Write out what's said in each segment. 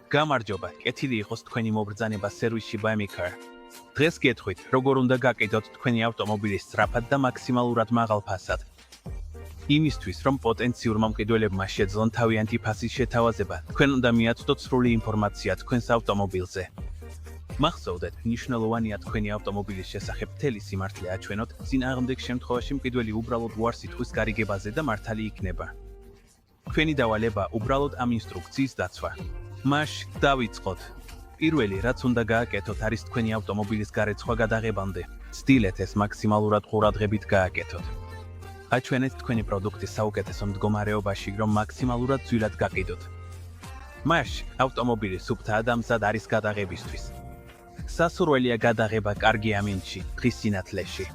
გამარჯობა, კეთილი იყოს თქვენი მობრძანება სერვისში BuyMeCar. დღეს გეტყვით, როგორ უნდა გაკეთოთ თქვენი ავტომობილის სწრაფად და მაქსიმალურად მაღალ ფასად. იმისთვის, რომ პოტენციურმა მყიდველებმა შეძლონ თავიანთი ფასის შეთავაზება, თქვენ უნდა მიაწვდოთ სრული ინფორმაცია თქვენს ავტომობილზე. მახსოვდეთ, მნიშვნელოვანია თქვენი ავტომობილის შესახებ მთელი სიმართლე აჩვენოთ, წინააღმდეგ შემთხვევაში მყიდველი უბრალოდ უარს ითქვის გარიგებაზე და მართალი იქნება. თქვენი დავალება უბრალოდ ამ ინსტრუქციის დაცვა. მაშინ დავიწყოთ. პირველი, რაც უნდა გააკეთოთ, არის თქვენი ავტომობილის გარეცხვა გადაღებამდე. ცდილეთ ეს მაქსიმალურად ყურადღებით გააკეთოთ. აჩვენეთ თქვენი პროდუქტის საუკეთესო მდგომარეობაში, რომ მაქსიმალურად ძვირად გაყიდოთ. მაშინ ავტომობილი სუფთაა და მზად არის გადაღებისთვის. სასურველია გადაღება კარგი ამინდში, დღის სინათლეში.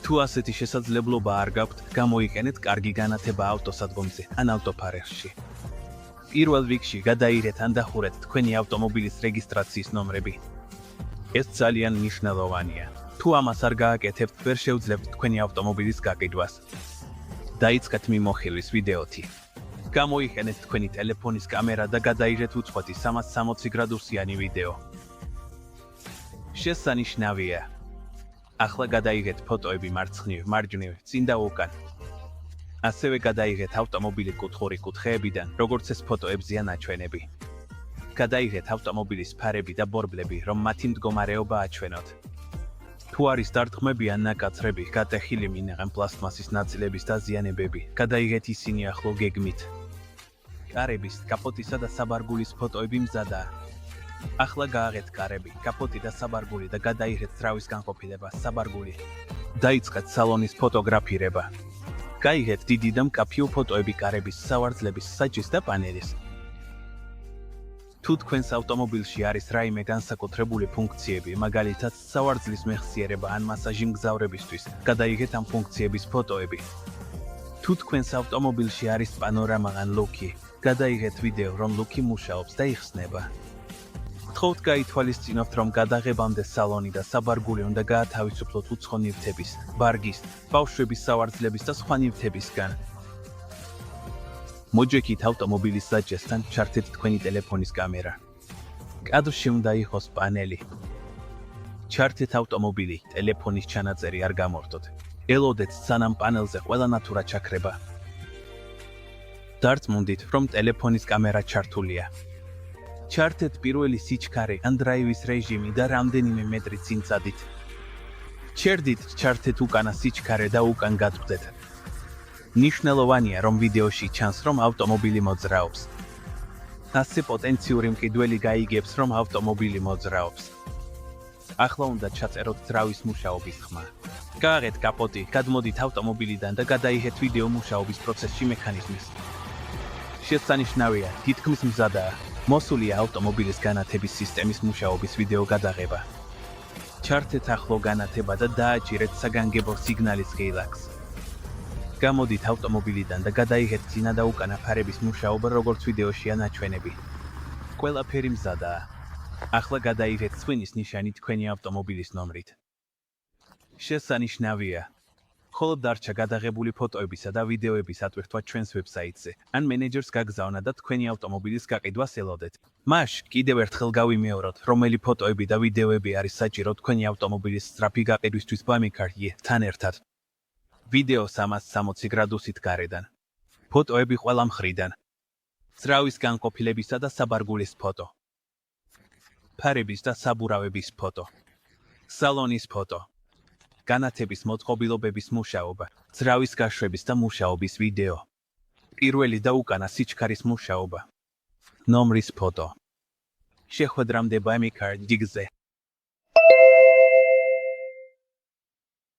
თუ ასეთი შესაძლებლობა არ გაქვთ, გამოიყენეთ კარგი განათება ავტოსადგომზე ან ავტოფარერში. პირველ რიგში გადაირეთ ან დახურეთ თქვენი ავტომობილის რეგისტრაციის ნომრები. ეს ძალიან მნიშვნელოვანია. თუ ამას არ გააკეთებთ, ვერ შეუძლებთ თქვენი ავტომობილის გაყიდვას. დაიწყეთ მიმოხილვის ვიდეოთი. გამოიყენეთ თქვენი ტელეფონის კამერა და გადაირეთ უწყვეტი 360 გრადუსიანი ვიდეო. შესანიშნავია. ახლა გადაიღეთ ფოტოები მარცხნივ, მარჯვნივ, წინ და უკან. ასევე გადაიღეთ ავტომობილი კუთხური კუთხეებიდან, როგორც ეს ფოტოებზეა ნაჩვენები. გადაიღეთ ავტომობილის ფარები და ბორბლები, რომ მათი მდგომარეობა აჩვენოთ. თუ არის დარტყმები ან ნაკაცრები, გატეხილი მინაღამ პლასტმასის ნაწილების დაზიანებები, გადაიღეთ ისინი ახლო გეგმით. კარების, კაპოტისა და საბარგულის ფოტოები მზადაა. ახლა გააღეთ კარები, კაპოტი და საბარგული და გადაიღეთ ძრავის განყოფილება, საბარგული. დაიწყეთ სალონის ფოტოგრაფირება. გაიღეთ დიდი და მკაფიო ფოტოები კარების, სავარძლების, საჭის და პანელის. თუ თქვენს ავტომობილში არის რაიმე განსაკუთრებული ფუნქციები, მაგალითად სავარძლის მეხსიერება ან მასაჟი მგზავრებისთვის, გადაიღეთ ამ ფუნქციების ფოტოები. თუ თქვენს ავტომობილში არის პანორამა ან ლუკი, გადაიღეთ ვიდეო, რომ ლუკი მუშაობს და იხსნება. გთხოვთ გაითვალისწინოთ, რომ გადაღებამდე სალონი და საბარგული უნდა გაათავისუფლოთ უცხო ნივთების, ბარგის, ბავშვების სავარძლების და სხვა ნივთებისგან. მოჯექით ავტომობილის საჭესთან, ჩართეთ თქვენი ტელეფონის კამერა. კადრში უნდა იყოს პანელი. ჩართეთ ავტომობილი, ტელეფონის ჩანაწერი არ გამორთოთ. ელოდეთ, სანამ პანელზე ყველა ნათურა ჩაქრება. დარწმუნდით, რომ ტელეფონის კამერა ჩართულია. ჩართეთ პირველი სიჩქარე ან დრაივის რეჟიმი და რამდენიმე მეტრი წინ წადით. ჩერდით ჩართეთ უკანა სიჩქარე და უკან გადვდეთ. ნიშნულოვანია, რომ ვიდეოში ჩანს, რომ ავტომობილი მოძრაობს. ასე პოტენციური მყიდველი გაიგებს, რომ ავტომობილი მოძრაობს. ახლა უნდა ჩაწეროთ ძრავის მუშაობის ხმა. გააღეთ კაპოტი, გადმოდით ავტომობილიდან და გადაიღეთ ვიდეო მუშაობის პროცესში მექანიზმის. შესანიშნავია, თითქმის მზადაა. მოსულია ავტომობილის განათების სისტემის მუშაობის ვიდეო გადაღება. ჩართეთ ახლო განათება და დააჭირეთ საგანგებო სიგნალის ღილაკს. გამოდით ავტომობილიდან და გადაიღეთ წინა და უკანა ფარების მუშაობა, როგორც ვიდეოშია ნაჩვენები. ყველაფერი მზადაა. ახლა გადაიღეთ სვინის ნიშანი თქვენი ავტომობილის ნომრით. შესანიშნავია. ხოლო დარჩა გადაღებული ფოტოებისა და ვიდეოების ატვირთვა ჩვენს ვებსაიტზე, ან მენეჯერს გაგზავნა და თქვენი ავტომობილის გაყიდვას ელოდეთ. მაშინ კიდევ ერთხელ გავიმეოროთ, რომელი ფოტოები და ვიდეოები არის საჭირო თქვენი ავტომობილის სწრაფი გაყიდვისთვის BuyMeCar-თან ერთად. ვიდეო 360 გრადუსით გარედან. ფოტოები ყველა მხრიდან. ძრავის განყოფილებისა და საბარგულის ფოტო. ფარების და საბურავების ფოტო. სალონის ფოტო. განათების მოწყობილობების მუშაობა, ძრავის გაშვების და მუშაობის ვიდეო. პირველი და უკანა სიჩქარის მუშაობა. ნომრის ფოტო. შეხვედრამდე BuyMeCar-ზე.